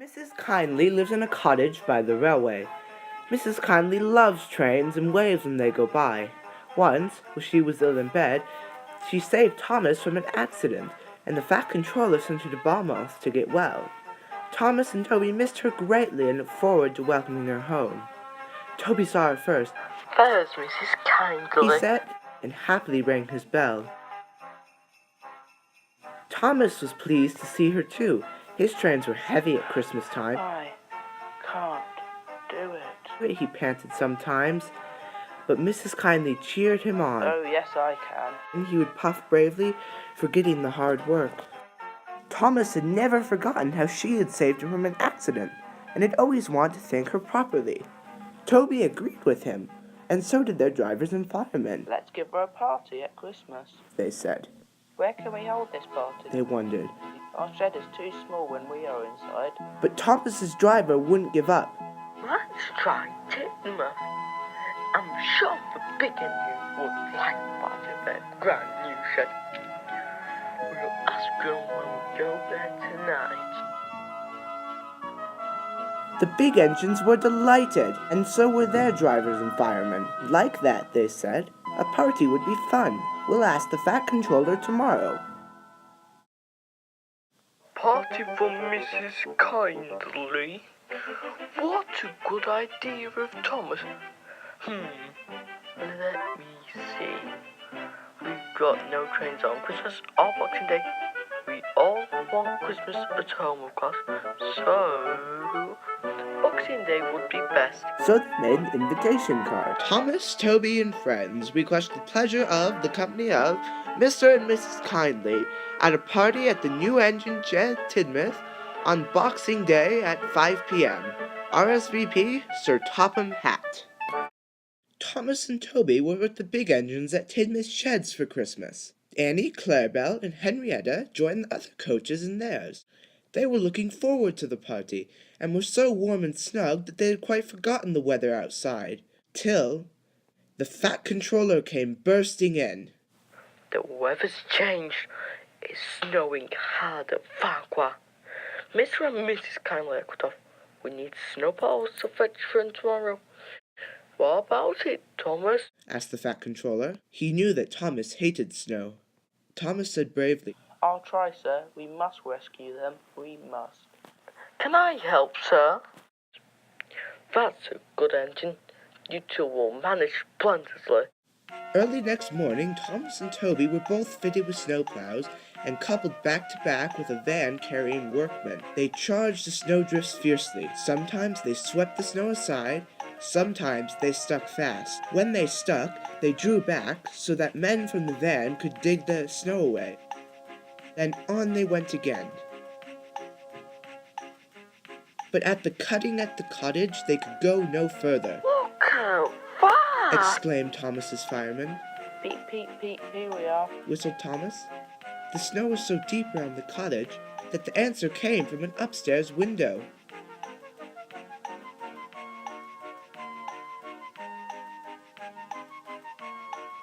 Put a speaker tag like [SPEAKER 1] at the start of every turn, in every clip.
[SPEAKER 1] Mrs. Kindly lives in a cottage by the railway. Mrs. Kindly loves trains and waves when they go by. Once, when she was ill in bed, she saved Thomas from an accident, and the Fat Controller sent her to Bournemouth to get well. Thomas and Toby missed her greatly and looked forward to welcoming her home. Toby saw her first.
[SPEAKER 2] "There's Mrs. Kindly,"
[SPEAKER 1] he said, and happily rang his bell. Thomas was pleased to see her too. His trains were heavy at Christmas time.
[SPEAKER 2] "I can't do it,"
[SPEAKER 1] he panted sometimes, but Mrs. Kindly cheered him on.
[SPEAKER 2] "Oh, yes, I can."
[SPEAKER 1] And he would puff bravely, forgetting the hard work. Thomas had never forgotten how she had saved him from an accident, and had always wanted to thank her properly. Toby agreed with him, and so did their drivers and firemen.
[SPEAKER 2] "Let's give her a party at Christmas,"
[SPEAKER 1] they said.
[SPEAKER 2] "Where can we hold this party?"
[SPEAKER 1] They wondered.
[SPEAKER 2] "Our shed is too small when we are inside."
[SPEAKER 1] But Thomas's driver wouldn't give up.
[SPEAKER 2] "Let's try Tidmouth. I'm sure the big engine would like part of their brand new shed. We'll ask them when we go there tonight."
[SPEAKER 1] The big engines were delighted, and so were their drivers and firemen. Like that, they said, a party would be fun. We'll ask the Fat Controller tomorrow.
[SPEAKER 2] "Party for Mrs. Kindly? What a good idea of Thomas. Let me see. We've got no trains on Christmas or Boxing Day. We all want Christmas at home, of course. So, Boxing Day would be best."
[SPEAKER 1] So they made an invitation card. Thomas, Toby, and friends request the pleasure of the company of Mr. and Mrs. Kindly at a party at the New Engine Shed, Tidmouth, on Boxing Day at 5 p.m. RSVP, Sir Topham Hatt. Thomas and Toby were with the big engines at Tidmouth Sheds for Christmas. Annie, Clarabelle, and Henrietta joined the other coaches in theirs. They were looking forward to the party, and were so warm and snug that they had quite forgotten the weather outside, till the Fat Controller came bursting in.
[SPEAKER 2] "The weather's changed. It's snowing hard at Farquhar. Mr. and Mrs. Kindly are cut off. We need snowballs to fetch from tomorrow. What about it, Thomas?"
[SPEAKER 1] asked the Fat Controller. He knew that Thomas hated snow. Thomas said bravely,
[SPEAKER 2] "I'll try, sir. We must rescue them. We must." "Can I help, sir?" "That's a good engine. You two will manage splendidly."
[SPEAKER 1] Early next morning, Thomas and Toby were both fitted with snowplows and coupled back to back with a van carrying workmen. They charged the snowdrifts fiercely. Sometimes they swept the snow aside, sometimes they stuck fast. When they stuck, they drew back so that men from the van could dig the snow away. Then on they went again. But at the cutting at the cottage, they could go no further.
[SPEAKER 2] "Look how far!"
[SPEAKER 1] exclaimed Thomas's fireman.
[SPEAKER 2] "Peep, peep, peep, here we are."
[SPEAKER 1] Whistled Thomas. The snow was so deep around the cottage that the answer came from an upstairs window.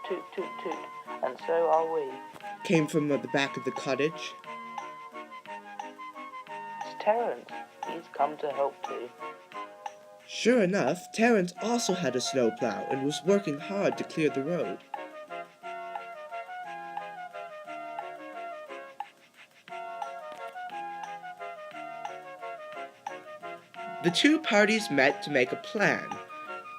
[SPEAKER 2] "Toot, toot, toot, and so are we."
[SPEAKER 1] Came from the back of the cottage.
[SPEAKER 2] "It's Terence. He's come to help too."
[SPEAKER 1] Sure enough, Terence also had a snowplow and was working hard to clear the road. The two parties met to make a plan.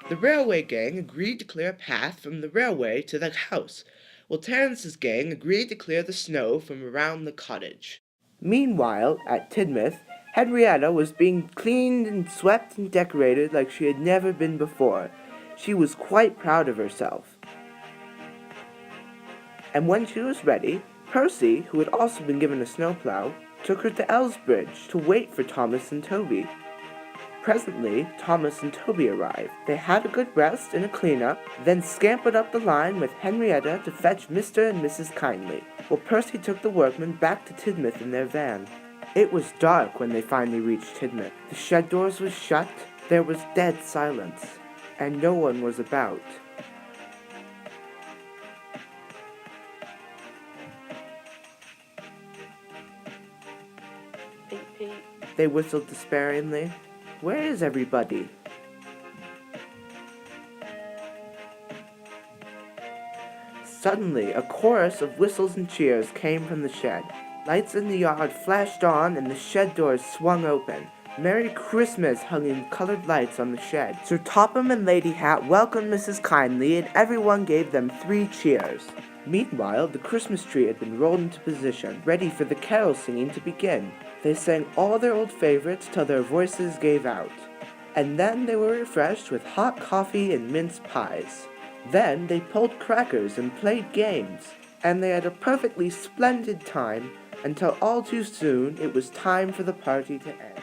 [SPEAKER 1] The railway gang agreed to clear a path from the railway to the house, while Terence's gang agreed to clear the snow from around the cottage. Meanwhile, at Tidmouth, Henrietta was being cleaned and swept and decorated like she had never been before. She was quite proud of herself. And when she was ready, Percy, who had also been given a snowplow, took her to Elsbridge to wait for Thomas and Toby. Presently, Thomas and Toby arrived. They had a good rest and a clean-up, then scampered up the line with Henrietta to fetch Mr. and Mrs. Kindly, while Percy took the workmen back to Tidmouth in their van. It was dark when they finally reached Tidmouth. The shed doors were shut, there was dead silence, and no one was about.
[SPEAKER 2] "Peep, peep,
[SPEAKER 1] they whistled despairingly. "Where is everybody?" Suddenly, a chorus of whistles and cheers came from the shed. Lights in the yard flashed on and the shed doors swung open. "Merry Christmas" hung in colored lights on the shed. Sir Topham and Lady Hat welcomed Mrs. Kindly, and everyone gave them 3 cheers. Meanwhile, the Christmas tree had been rolled into position, ready for the carol singing to begin. They sang all their old favorites till their voices gave out. And then they were refreshed with hot coffee and mince pies. Then they pulled crackers and played games, and they had a perfectly splendid time until all too soon it was time for the party to end.